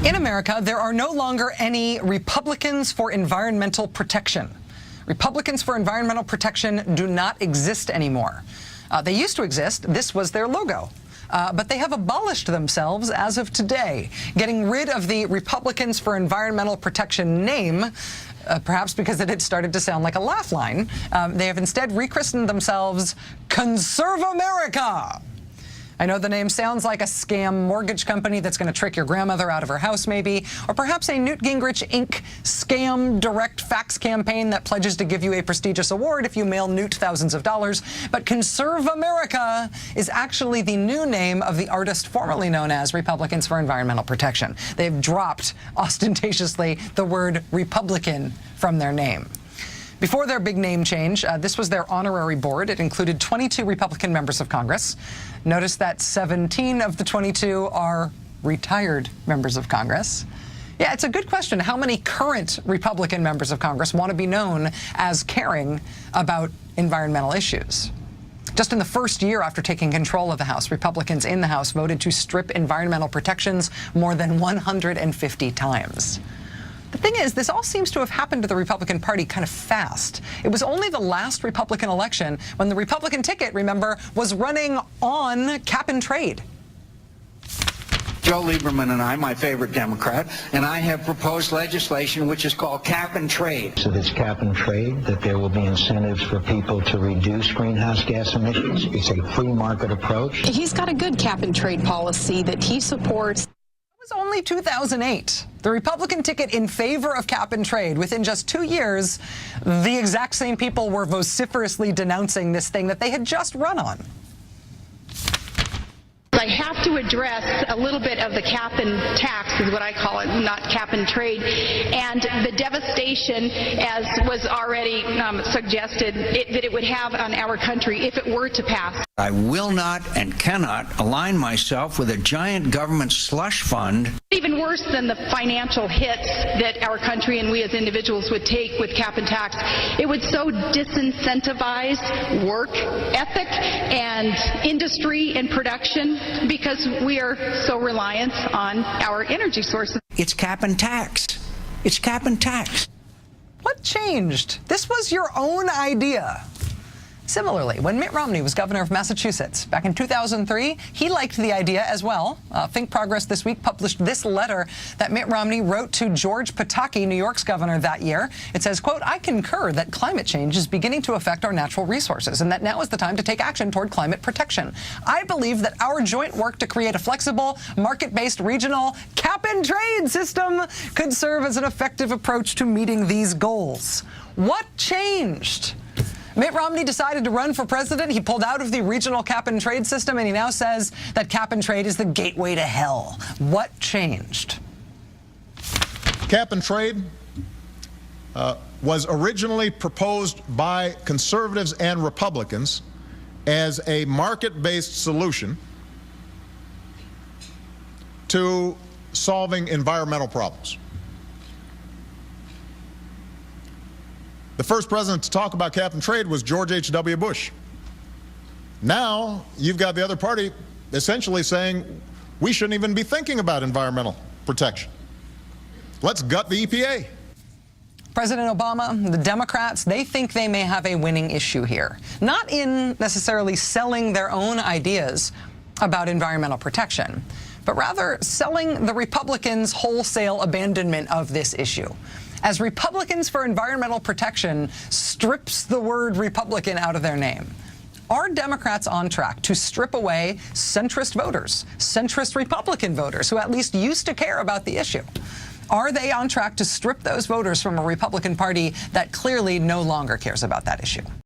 In America, there are no longer any Republicans for Environmental Protection. Republicans for Environmental Protection do not exist anymore. They used to exist. This was their logo. But they have abolished themselves as of today, getting rid of the Republicans for Environmental Protection name, perhaps because it had started to sound like a laugh line. They have instead rechristened themselves Conserve America. I know the name sounds like a scam mortgage company that's going to trick your grandmother out of her house, maybe, or perhaps a Newt Gingrich Inc. scam direct fax campaign that pledges to give you a prestigious award if you mail Newt thousands of dollars. But Conserve America is actually the new name of the artist formerly known as Republicans for Environmental Protection. They've dropped ostentatiously the word Republican from their name. Before their big name change, this was their honorary board. It included 22 Republican members of Congress. Notice that 17 of the 22 are retired members of Congress. Yeah, it's a good question. How many current Republican members of Congress want to be known as caring about environmental issues? Just in the first year after taking control of the House, Republicans in the House voted to strip environmental protections more than 150 times. The thing is, this all seems to have happened to the Republican Party kind of fast. It was only the last Republican election when the Republican ticket, remember, was running on cap and trade. Joe Lieberman and I, my favorite Democrat, and I have proposed legislation which is called cap and trade. So that's cap and trade, that there will be incentives for people to reduce greenhouse gas emissions. It's a free market approach. He's got a good cap and trade policy that he supports. It was only 2008. The Republican ticket in favor of cap and trade. Within just 2 years, the exact same people were vociferously denouncing this thing that they had just run on. I have to address a little bit of the cap and tax, is what I call it, not cap and trade, and the devastation, as was already suggested, that it would have on our country if it were to pass. I will not and cannot align myself with a giant government slush fund. Even worse than the financial hits that our country and we as individuals would take with cap and tax, it would so disincentivize work ethic and industry and production because we are so reliant on our energy sources. It's cap and tax. It's cap and tax. What changed? This was your own idea. Similarly, when Mitt Romney was governor of Massachusetts back in 2003, he liked the idea as well. Think Progress this week published this letter that Mitt Romney wrote to George Pataki, New York's governor that year. It says, quote, "I concur that climate change is beginning to affect our natural resources and that now is the time to take action toward climate protection. I believe that our joint work to create a flexible, market-based regional cap-and-trade system could serve as an effective approach to meeting these goals." What changed? Mitt Romney decided to run for president. He pulled out of the regional cap-and-trade system, and he now says that cap-and-trade is the gateway to hell. What changed? Cap-and-trade was originally proposed by conservatives and Republicans as a market-based solution to solving environmental problems. The first president to talk about cap and trade was George H.W. Bush. Now, you've got the other party essentially saying we shouldn't even be thinking about environmental protection. Let's gut the EPA. President Obama, the Democrats, they think they may have a winning issue here. Not in necessarily selling their own ideas about environmental protection, but rather selling the Republicans' wholesale abandonment of this issue. As Republicans for Environmental Protection strips the word Republican out of their name, are Democrats on track to strip away centrist voters, centrist Republican voters who at least used to care about the issue? Are they on track to strip those voters from a Republican Party that clearly no longer cares about that issue?